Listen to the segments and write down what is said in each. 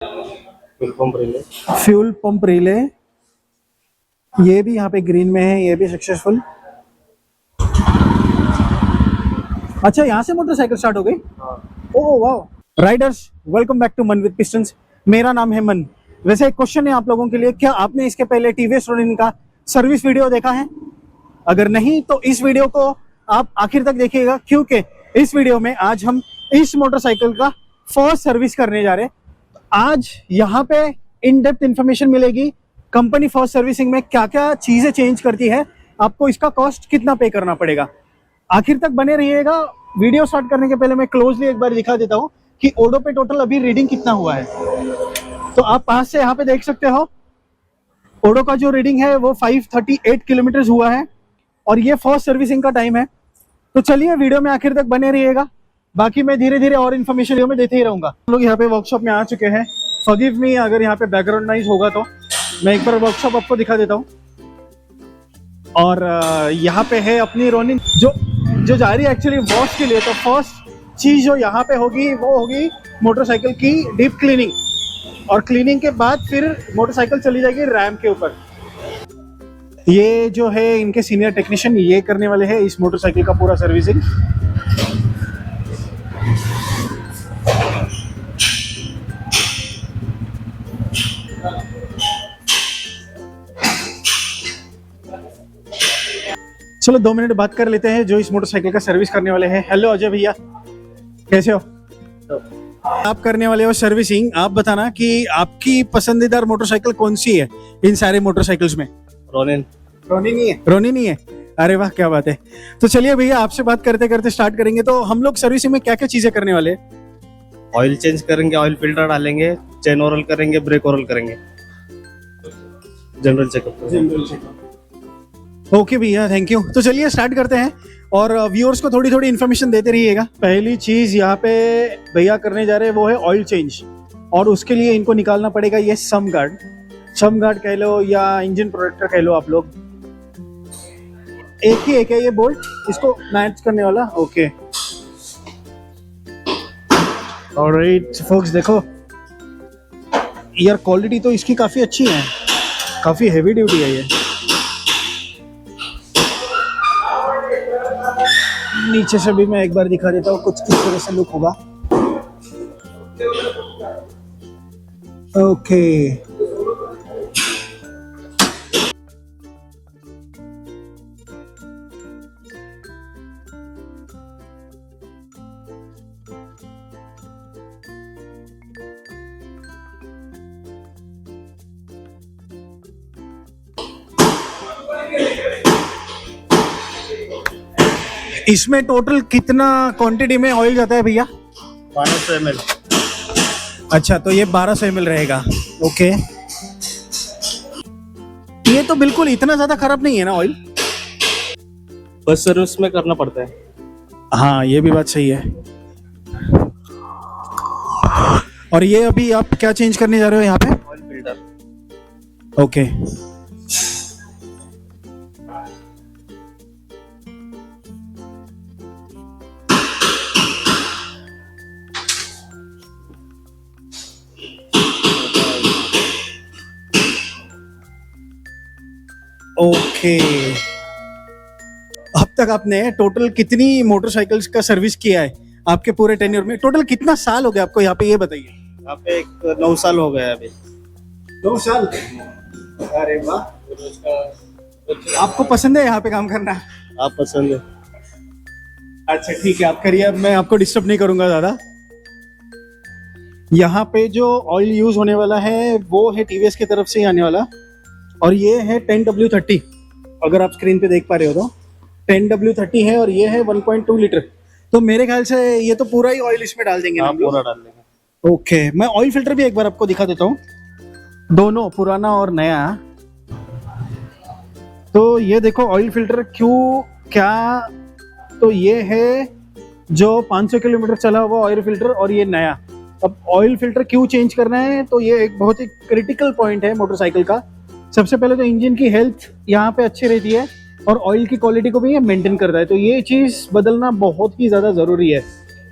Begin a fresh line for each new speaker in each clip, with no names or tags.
Fuel pump relay.
Fuel pump relay, ये भी यहाँ पे ग्रीन में है, ये भी सक्सेसफुल। अच्छा, यहाँ से मोटरसाइकिल स्टार्ट हो गई। ओह वाह। राइडर्स, वेलकम बैक टू मन विद पिस्टन्स। मेरा नाम है मन। वैसे एक क्वेश्चन है आप लोगों के लिए, क्या आपने इसके पहले टीवीएस रोनिन का सर्विस वीडियो देखा है? अगर नहीं तो इस वीडियो को आप आखिर तक देखिएगा, क्योंकि इस वीडियो में आज हम इस मोटरसाइकिल का फर्स्ट सर्विस करने जा रहे हैं। आज यहाँ पे इन डेप्थ इंफॉर्मेशन मिलेगी, कंपनी फर्स्ट सर्विसिंग में क्या क्या चीजें चेंज करती है, आपको इसका कॉस्ट कितना पे करना पड़ेगा। आखिर तक बने रहिएगा। वीडियो स्टार्ट करने के पहले मैं क्लोजली एक बार दिखा देता हूँ कि ओडो पे टोटल अभी रीडिंग कितना हुआ है। तो आप पास से यहाँ पे देख सकते हो, ओडो का जो रीडिंग है वो 538 किलोमीटर हुआ है और ये फर्स्ट सर्विसिंग का टाइम है। तो चलिए वीडियो में आखिर तक बने रहिएगा, बाकी मैं धीरे धीरे और इन्फॉर्मेशन में देते ही रहूंगा। हम लोग यहाँ पे वर्कशॉप में आ चुके हैं। फॉरगिव मी अगर यहाँ पे बैकग्राउंड नॉइज होगा, तो मैं एक बार वर्कशॉप आपको दिखा देता हूँ। और यहाँ पे है अपनी रोनिन जो जा रही है एक्चुअली वॉश के लिए। तो फर्स्ट चीज जो यहाँ पे होगी वो होगी मोटरसाइकिल की डीप क्लीनिंग, और क्लीनिंग के बाद फिर मोटरसाइकिल चली जाएगी रैम्प के ऊपर। ये जो है इनके सीनियर टेक्नीशियन ये करने वाले हैं इस मोटरसाइकिल का पूरा सर्विसिंग। चलो 2 मिनट बात कर लेते हैं जो इस मोटरसाइकिल का सर्विस करने वाले हैं। हेलो अजय भैया, कैसे हो? आप करने वाले हो सर्विसिंग, आप बताना कि आपकी पसंदीदा मोटरसाइकिल कौन सी है इन सारे मोटरसाइकिल्स में?
रोनिन।
रोनिन ही है। अरे वाह, क्या बात है। तो चलिए भैया, आपसे बात करते करते स्टार्ट करेंगे। तो हम लोग सर्विसिंग में क्या क्या चीजें करने वाले हैं?
ऑयल चेंज करेंगे, ऑयल फिल्टर डालेंगे, चेन ओरल करेंगे, ब्रेक ओरल करेंगे, जनरल चेकअप।
ओके भैया, थैंक यू। तो चलिए स्टार्ट करते हैं और व्यूअर्स को थोड़ी थोड़ी इन्फॉर्मेशन देते रहिएगा। पहली चीज यहाँ पे भैया करने जा रहे हैं वो है ऑयल चेंज, और उसके लिए इनको निकालना पड़ेगा ये सम गार्ड कह लो या इंजन प्रोटेक्टर कह लो आप लोग। एक ही एक है ये बोल्ट, इसको मैच करने वाला। ओके ऑलराइट फोक्स, देखो यार क्वालिटी तो इसकी काफी अच्छी है, काफी हेवी ड्यूटी है ये। नीचे से भी मैं एक बार दिखा देता हूँ कुछ किस तरह से लुक होगा। ओके इसमें टोटल कितना क्वांटिटी में ऑयल जाता है भैया?
1200 ml।
अच्छा, तो ये 1200 ml रहेगा। ओके, ये तो बिल्कुल इतना ज्यादा खराब नहीं है ना ऑयल?
बस सर्विस में करना पड़ता है।
हाँ, ये भी बात सही है। और ये अभी आप क्या चेंज करने जा रहे हो यहाँ पे?
Oil filter.
Okay okay. अब तक आपने टोटल कितनी मोटरसाइकिल्स का सर्विस किया है आपके पूरे टेन्योर में? टोटल कितना साल हो गया आपको यहाँ पे, ये बताइए।
यहाँ पे एक 9 साल हो गया है अभी।
2 साल? अरे वाह, आपको पसंद है यहाँ पे काम करना?
आप पसंद है?
अच्छा ठीक है, आप करिए, अब मैं आपको डिस्टर्ब नहीं करूंगा ज्यादा। यहाँ पे जो ऑयल यूज होने वाला है वो है टीवीएस की तरफ से ही आने वाला, और ये है 10W30। अगर आप स्क्रीन पे देख पा रहे हो तो 10W30 है, और ये है 1.2 लीटर। तो मेरे ख्याल से ये तो पूरा ही ऑयल इसमें डाल देंगे।
हाँ, पूरा डाल देंगे।
ओके, मैं ऑयल फिल्टर भी एक बार आपको दिखा देता हूँ, दोनों पुराना और नया। तो ये देखो ऑयल फिल्टर क्या, तो ये है जो 500 किलोमीटर चला हुआ ऑयल फिल्टर, और ये नया। अब ऑयल फिल्टर क्यों चेंज करना है, तो ये एक बहुत ही क्रिटिकल पॉइंट है मोटरसाइकिल का। सबसे पहले तो इंजन की हेल्थ यहाँ पे अच्छी रहती है, और ऑयल की क्वालिटी को भी ये मेंटेन करता है। तो ये चीज़ बदलना बहुत ही ज़्यादा ज़रूरी है।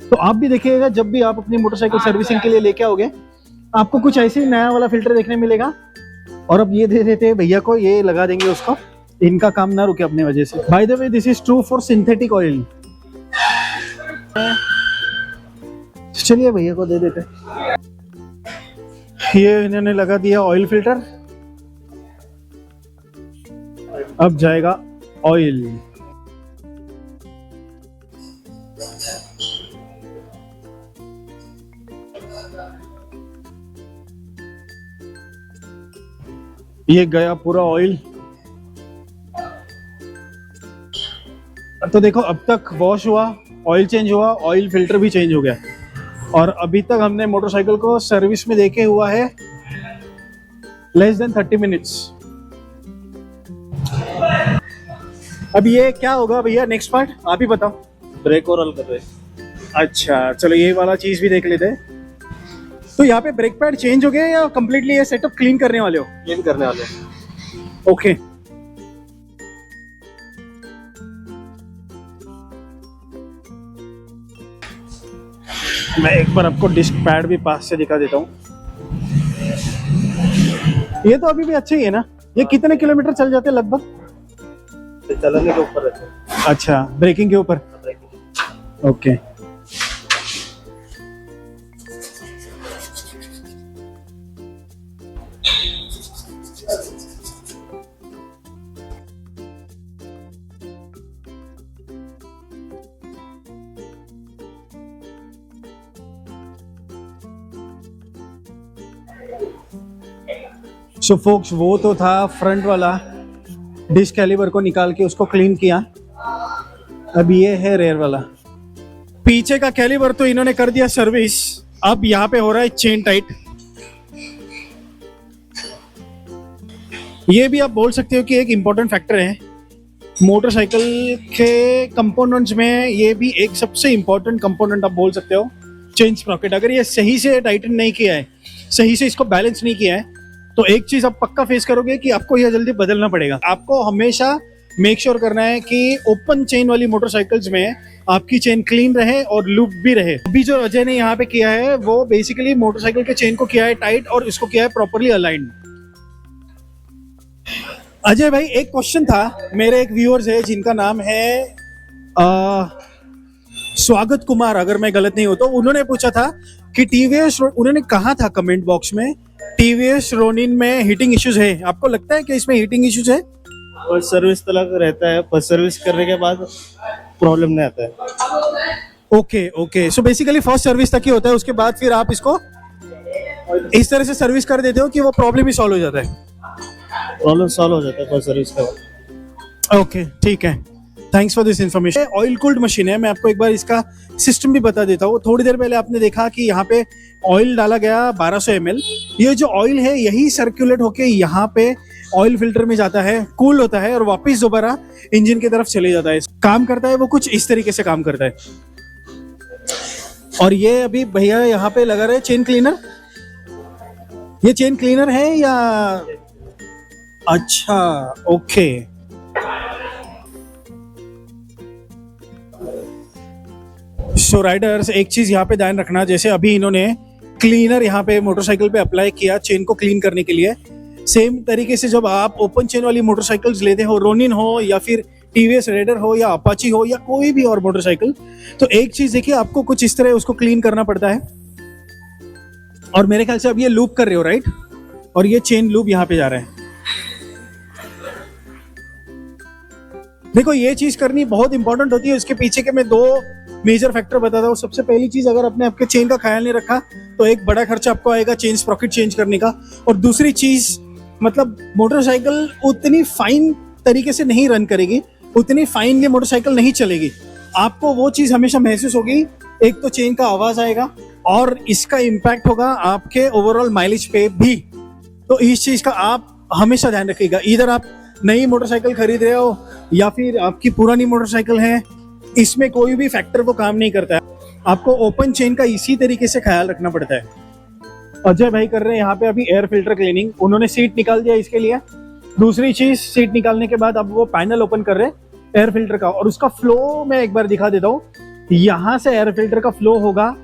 तो आप भी देखिएगा, जब भी आप अपनी मोटरसाइकिल सर्विसिंग के लिए लेके आओगे आपको कुछ ऐसे ही नया वाला फिल्टर देखने मिलेगा। और अब ये दे देते हैं भैया को, ये लगा देंगे उसको, इनका काम ना रुके अपने वजह से। By the way this is true for synthetic oil. चलिए भैया को दे देते। ये इन्होंने लगा दिया ऑयल फिल्टर, अब जाएगा ऑयल। ये गया पूरा ऑयल। तो देखो अब तक वॉश हुआ, ऑयल चेंज हुआ, ऑयल फिल्टर भी चेंज हो गया, और अभी तक हमने मोटरसाइकिल को सर्विस में देखे हुआ है लेस देन 30 मिनट्स। अब ये क्या होगा भैया नेक्स्ट पार्ट आप ही बताओ।
ब्रेक और रोल कर रहे हैं।
अच्छा चलो ये वाला चीज भी देख लेते हैं। तो यहाँ पे ब्रेक पैड चेंज हो गया या कंप्लीटली ये सेटअप क्लीन करने वाले हो?
क्लीन करने वाले हैं।
ओके मैं एक बार आपको डिस्क पैड भी पास से दिखा देता हूँ। ये तो अभी भी अच्छे ही है ना। ये कितने किलोमीटर चल जाते हैं लगभग?
चलाने के ऊपर रहते हैं।
अच्छा ब्रेकिंग के ऊपर। ओके सो फोक्स वो तो था फ्रंट वाला, डिस्क कैलिबर को निकाल के उसको क्लीन किया। अब ये है रेयर वाला। पीछे का कैलिबर तो इन्होंने कर दिया सर्विस, अब यहाँ पे हो रहा है चेन टाइट। ये भी आप बोल सकते हो कि एक इंपॉर्टेंट फैक्टर है मोटरसाइकिल के कंपोनेंट्स में। ये भी एक सबसे इंपॉर्टेंट कंपोनेंट आप बोल सकते हो, चेन स्प्रॉकेट। अगर ये सही से टाइटन नहीं किया है, सही से इसको बैलेंस नहीं किया है, तो एक चीज आप पक्का फेस करोगे कि आपको यह जल्दी बदलना पड़ेगा। आपको हमेशा मेक श्योर करना है कि ओपन चेन वाली मोटरसाइकिल्स में आपकी चेन क्लीन रहे और लूप भी रहे। अभी जो अजय ने यहाँ पे किया है वो बेसिकली मोटरसाइकिल के चेन को किया है टाइट और इसको किया है प्रॉपरली अलाइंड। अजय भाई एक क्वेश्चन था, मेरे एक व्यूअर्स है जिनका नाम है स्वागत कुमार, अगर मैं गलत नहीं हूं तो, उन्होंने पूछा था कि टीवीएस, उन्होंने कहा था कमेंट बॉक्स में टीवीएस रोनिन में हीटिंग इश्यूज है। आपको लगता है कि इसमें हीटिंग इश्यूज है?
फर्स्ट सर्विस तक रहता है, फर्स्ट सर्विस करने के बाद प्रॉब्लम नहीं आता है।
Okay okay, so basically first service तक ही होता है, उसके बाद फिर आप इसको इस तरह से सर्विस कर देते हो कि वो प्रॉब्लम ही सॉल्व हो जाता है।
प्रॉब्लम सॉल्व हो जाता है फर्स्ट सर्विस के बाद।
ओके ठीक है, thanks for this information. Oil cooled machine है, मैं आपको एक बार इसका सिस्टम भी बता देता हूँ। थोड़ी देर पहले आपने देखा कि यहाँ पे ऑयल डाला गया 1200 ml। ये जो ऑयल है यही सर्कुलेट होके यहाँ पे ऑयल फिल्टर में जाता है, कूल होता है और वापस दोबारा इंजन की तरफ चले जाता है। काम करता है वो कुछ इस तरीके से काम करता है। और ये अभी भैया यहाँ पे लगा रहे चेन क्लीनर। ये चेन क्लीनर है या? अच्छा ओके, सो राइडर्स एक चीज यहाँ पे ध्यान रखना, जैसे अभी इन्होंने क्लीनर यहाँ पे मोटरसाइकिल पे अप्लाई किया चेन को क्लीन करने के लिए, सेम तरीके से जब आप ओपन चेन वाली मोटरसाइकिल्स लेते हो, रोनिन हो या फिर टीवीएस रेडर हो या अपाची हो या कोई भी और मोटरसाइकिल, तो एक चीज देखिए आपको कुछ इस तरह उसको क्लीन करना पड़ता है। और मेरे ख्याल से अब ये लूप कर रहे हो राइट, और ये चेन लूप यहाँ पे जा रहा है। देखो ये चीज करनी बहुत इंपॉर्टेंट होती है। उसके पीछे के मैं दो मेजर फैक्टर बताता हूँ। सबसे पहली चीज, अगर आपने आपके चेन का ख्याल नहीं रखा तो एक बड़ा खर्चा आपको आएगा चेन स्प्रॉकेट चेंज करने का। और दूसरी चीज, मतलब मोटरसाइकिल उतनी फाइन तरीके से नहीं रन करेगी, उतनी फाइन ये मोटरसाइकिल नहीं चलेगी। आपको वो चीज हमेशा महसूस होगी, एक तो चेन का आवाज आएगा और इसका इम्पैक्ट होगा आपके ओवरऑल माइलेज पे भी। तो इस चीज का आप हमेशा ध्यान रखिएगा। इधर आप नई मोटरसाइकिल खरीद रहे हो या फिर आपकी पुरानी मोटरसाइकिल है, इसमें कोई भी फैक्टर वो काम नहीं करता है। आपको ओपन चेन का इसी तरीके से ख्याल रखना पड़ता है। अजय भाई कर रहे हैं यहाँ पे अभी एयर फिल्टर क्लीनिंग। उन्होंने सीट निकाल दिया इसके लिए। दूसरी चीज, सीट निकालने के बाद अब वो पैनल ओपन कर रहे हैं एयर फिल्टर का, और उसका फ्लो मैं एक बार दिखा देता हूँ। यहाँ से एयर फिल्टर का फ्लो होगा,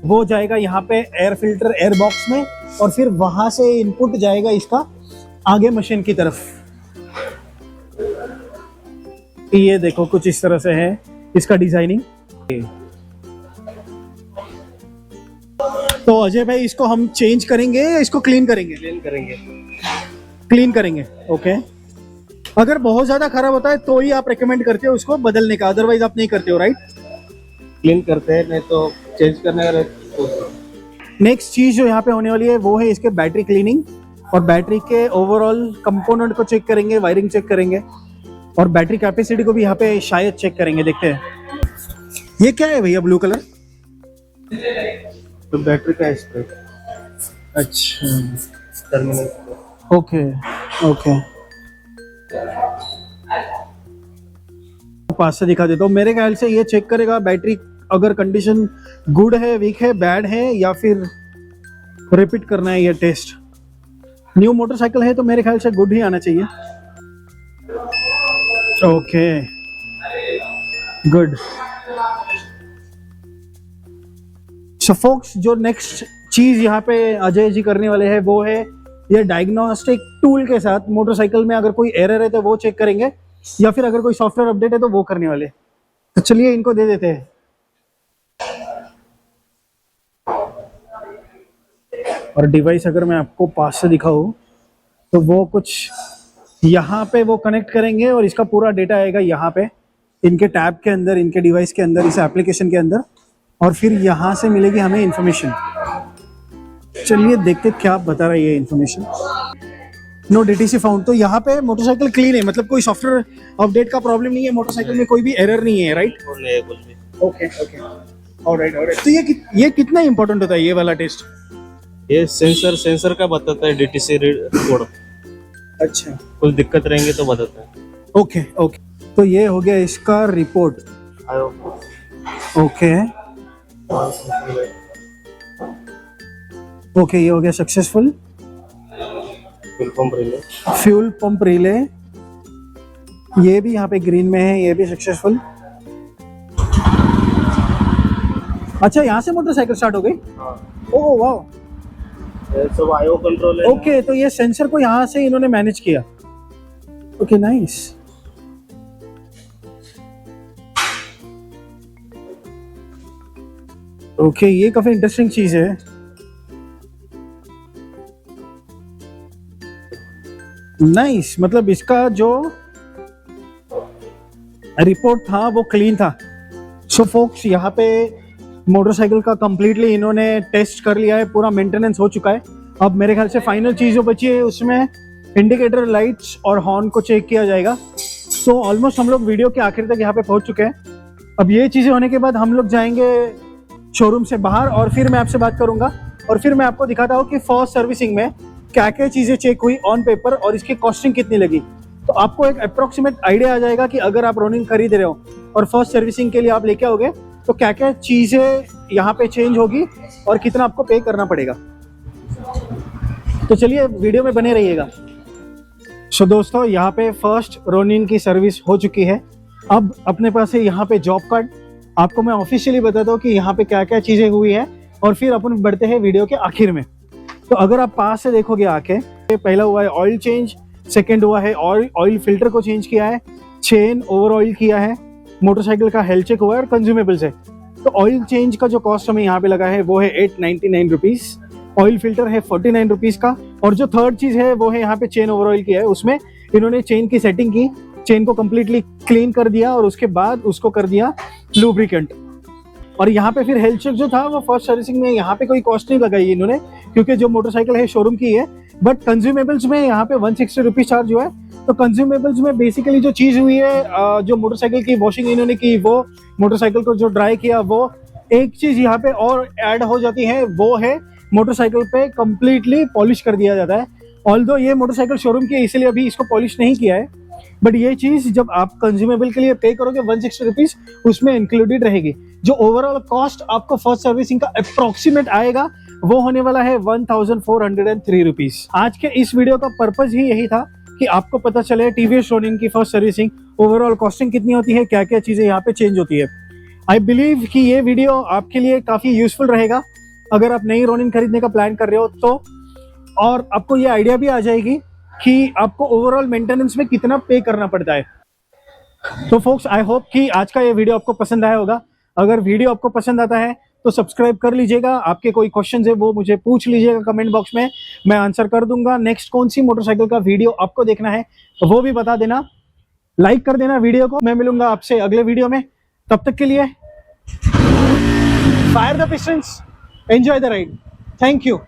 वो जाएगा यहाँ पे एयर फिल्टर एयर बॉक्स में, और फिर वहां से इनपुट जाएगा इसका आगे मशीन की तरफ। ये देखो कुछ इस तरह से है इसका डिजाइनिंग। तो अजय भाई इसको हम चेंज करेंगे या इसको क्लीन करेंगे?
क्लीन करेंगे।
क्लीन करेंगे, ओके। अगर बहुत ज्यादा खराब होता है तो ही आप रेकमेंड करते हो उसको बदलने का, अदरवाइज आप नहीं करते हो, राइट?
क्लीन करते हैं, नहीं तो चेंज करने का।
नेक्स्ट चीज जो यहाँ पे होने वाली है वो है इसके बैटरी क्लीनिंग, और बैटरी के ओवरऑल कंपोनेंट को चेक करेंगे, वायरिंग चेक करेंगे, और बैटरी कैपेसिटी को भी यहाँ पे शायद चेक करेंगे। देखते हैं ये क्या है भैया ब्लू कलर?
तो बैटरी का स्प्रे।
अच्छा,
टर्मिनल।
ओके ओके, पास से दिखा देता हूँ। मेरे ख्याल से ये चेक करेगा बैटरी अगर कंडीशन गुड है, वीक है, बैड है, या फिर रिपीट करना है ये टेस्ट। न्यू मोटरसाइकिल है तो मेरे ख्याल से गुड ही आना चाहिए। Okay good. सो फोक्स, जो नेक्स्ट चीज यहाँ पे अजय जी करने वाले हैं वो है ये डायग्नोस्टिक टूल के साथ मोटरसाइकिल में अगर कोई एरर है तो वो चेक करेंगे, या फिर अगर कोई सॉफ्टवेयर अपडेट है तो वो करने वाले। तो चलिए इनको दे देते हैं। और डिवाइस अगर मैं आपको पास से दिखाऊं तो वो कुछ यहाँ पे वो कनेक्ट करेंगे और इसका पूरा डेटा आएगा यहाँ पे इनके टैब के अंदर, इनके डिवाइस के अंदर, इस एप्लीकेशन के अंदर, और फिर यहाँ से मिलेगी हमें इंफॉर्मेशन। चलिए देखते क्या बता रहा है ये इंफॉर्मेशन। No DTC found. तो यहाँ पे मोटरसाइकिल क्लीन है, मतलब कोई सॉफ्टवेयर अपडेट का प्रॉब्लम नहीं है, मोटरसाइकिल में कोई भी एरर नहीं है, right? Okay okay, alright alright. तो ये कितना इंपॉर्टेंट होता है ये वाला टेस्ट?
ये सेंसर का बताता है, डीटीसी कोड।
अच्छा,
कुछ दिक्कत रहेंगे तो बताता है।
Okay okay. तो ये हो गया इसका रिपोर्ट। ओके ओके, ये हो गया सक्सेसफुल। फ्यूल पंप रिले, ये भी यहाँ पे ग्रीन में है, ये भी सक्सेसफुल। अच्छा, यहाँ से मोटरसाइकिल स्टार्ट हो गई? ओह वाह,
सब आईओ कंट्रोल है।
ओके, तो ये सेंसर को यहाँ से इन्होंने मैनेज किया। Okay nice. ओके, ये काफी इंटरेस्टिंग चीज है। नाइस, मतलब इसका जो रिपोर्ट था वो क्लीन था। सो फोक्स, यहाँ पे मोटरसाइकिल का कंप्लीटली इन्होंने टेस्ट कर लिया है, पूरा मेंटेनेंस हो चुका है। अब मेरे ख्याल से फाइनल चीज जो बची है उसमें इंडिकेटर, लाइट्स और हॉर्न को चेक किया जाएगा। तो ऑलमोस्ट हम लोग वीडियो के आखिर तक यहाँ पे पहुंच चुके हैं। अब ये चीजें होने के बाद हम लोग जाएंगे शोरूम से बाहर, और फिर मैं आपसे बात करूंगा, और फिर मैं आपको दिखाता हूँ कि फर्स्ट सर्विसिंग में क्या क्या चीजें चेक हुई ऑन पेपर और इसकी कॉस्टिंग कितनी लगी। तो आपको एक अप्रोक्सीमेट आइडिया आ जाएगा कि अगर आप रोनिन खरीद रहे हो और फर्स्ट सर्विसिंग के लिए आप लेके आओगे तो क्या क्या चीजें यहाँ पे चेंज होगी और कितना आपको पे करना पड़ेगा। तो चलिए वीडियो में बने रहिएगा। सो दोस्तों, यहाँ पे फर्स्ट रोनिन की सर्विस हो चुकी है। अब अपने पास है यहाँ पे जॉब कार्ड। आपको मैं ऑफिशियली बताता हूँ कि यहाँ पे क्या क्या चीजें हुई है, और फिर अपन बढ़ते हैं वीडियो के आखिर में। तो अगर आप पास से देखोगे आके, पहला हुआ है ऑयल चेंज, सेकंड हुआ है ऑयल फिल्टर को चेंज किया है, चेन ओवर ऑयल किया है, मोटरसाइकिल का हेल्थ चेक हुआ है और कंज्यूमेबल्स है। तो ऑयल चेंज का जो कॉस्ट हमें यहाँ पे लगा है वो है 899 रुपीज, ऑयल फिल्टर है 49 रुपीज का, और जो थर्ड चीज है वो है यहाँ पे चेन ओवर ऑयल किया है। उसमें इन्होंने चेन की सेटिंग की, चेन को कंप्लीटली क्लीन कर दिया और उसके बाद उसको कर दिया लुब्रिकेंट। और यहाँ पे फिर हेल्थ चेक जो था वो फर्स्ट सर्विसिंग में यहाँ पे कोई कॉस्ट नहीं लगाई इन्होंने, क्योंकि जो मोटरसाइकिल है शोरूम की है। बट कंज्यूमेबल्स में यहाँ पे 160 रुपीज चार्ज हुआ है। तो कंज्यूमेबल्स में बेसिकली जो चीज हुई है, जो मोटरसाइकिल की वॉशिंग इन्होंने की, वो मोटरसाइकिल को जो ड्राई किया, वो एक चीज यहाँ पे और ऐड हो जाती है, वो है मोटरसाइकिल पे कंप्लीटली पॉलिश कर दिया जाता है। ऑल्दो ये मोटरसाइकिल शोरूम की है इसलिए अभी इसको पॉलिश नहीं किया है, बट ये चीज जब आप कंज्यूमेबल के लिए पे करोगे 160 रुपीज उसमें इंक्लूडेड रहेगी। जो ओवरऑल कॉस्ट आपको फर्स्ट सर्विसिंग का अप्रोक्सीमेट आएगा वो होने वाला है 1403 रुपीज। आज के इस वीडियो का पर्पज ही यही था कि आपको पता चले टीवीएस रोनिन की फर्स्ट सर्विसिंग ओवरऑल कॉस्टिंग कितनी होती है, क्या क्या चीजें यहाँ पे चेंज होती है। आई बिलीव कि ये वीडियो आपके लिए काफी यूजफुल रहेगा। अगर आप नई रोनिन खरीदने का प्लान कर रहे हो तो और आपको ये आइडिया भी आ जाएगी कि आपको ओवरऑल मेंटेनेंस में कितना पे करना पड़ता है। तो फोक्स, आई होप कि आज का ये वीडियो आपको पसंद आया होगा। अगर वीडियो आपको पसंद आता है तो सब्सक्राइब कर लीजिएगा। आपके कोई क्वेश्चन है वो मुझे पूछ लीजिएगा कमेंट बॉक्स में, मैं आंसर कर दूंगा। नेक्स्ट कौन सी मोटरसाइकिल का वीडियो आपको देखना है तो वो भी बता देना, लाइक कर देना वीडियो को। मैं मिलूंगा आपसे अगले वीडियो में, तब तक के लिए fire the pistons, enjoy the ride, thank you.